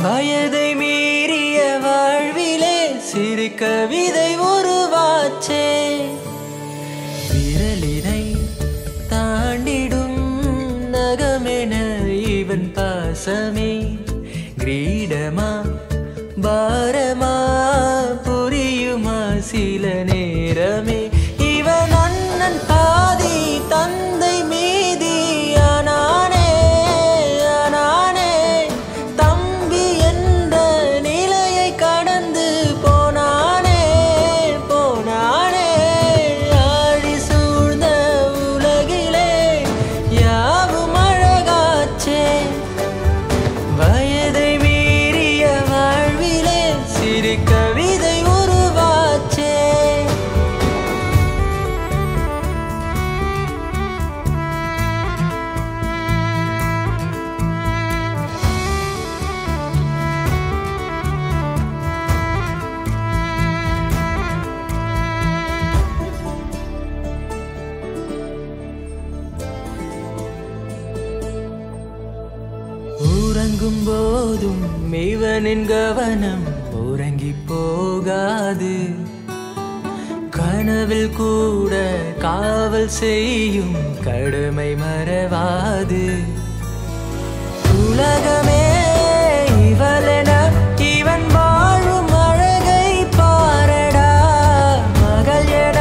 வயதை மீறிய வாழ்விலே சிறு கவிதை உருவாச்சே. விரலினை தாண்டிடும் நகமென இவன் பாசமே கிரீடமா பாரமா புரியுமா சில நேரமே. இவன் அண்ணன் பாதி தந்தை மீதி ஆனானே ஆனானே. தம்பி என்ற நிலையை கடந்து போனானே போனானே. ஆழி சூழ்ந்த உலகிலே யாவும் அழகாச்சே. வயதை மீறிய வாழ்விலே சிறு கவிதை உருவாச்சே. உறங்கும் போதும் இவனின் கவனம் உறங்கி போகாது. கனவில் கூட காவல் செய்யும் கடமை மறவாது. உலகமே இவளென இவன் வாழும் அழகை பாரடா. மகள் என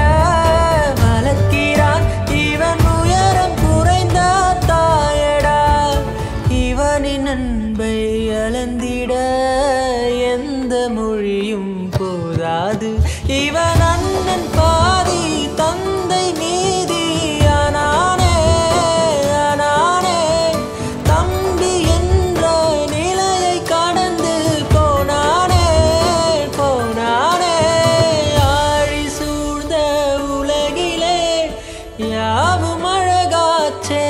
வளர்க்கிறான் இவன் உயரம் குறைந்த தாயடா. இவனின் அன்பை அளந்திட எந்த மொழியும் போதாது. இவன் அண்ணன் பாதி தந்தை மீதி ஆனானே ஆனானே. தம்பி என்ற நிலையை கடந்து போனானே போனானே. ஆழி சூழ்ந்த உலகிலே யாவும் அழகாச்சே.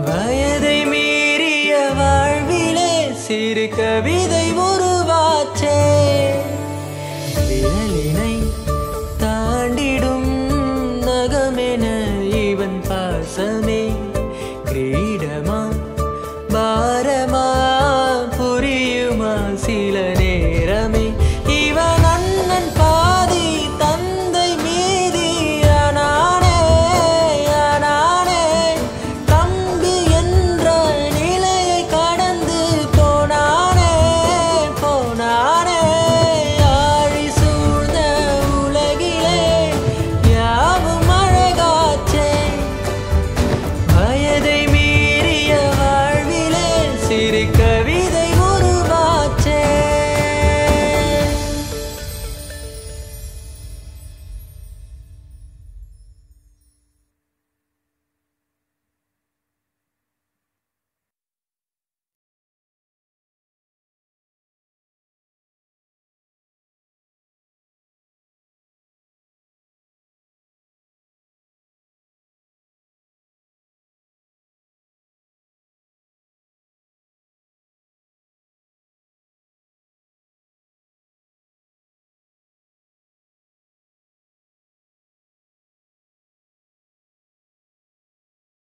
வயதை மீறிய வாழ்விலே சிறு கவிதை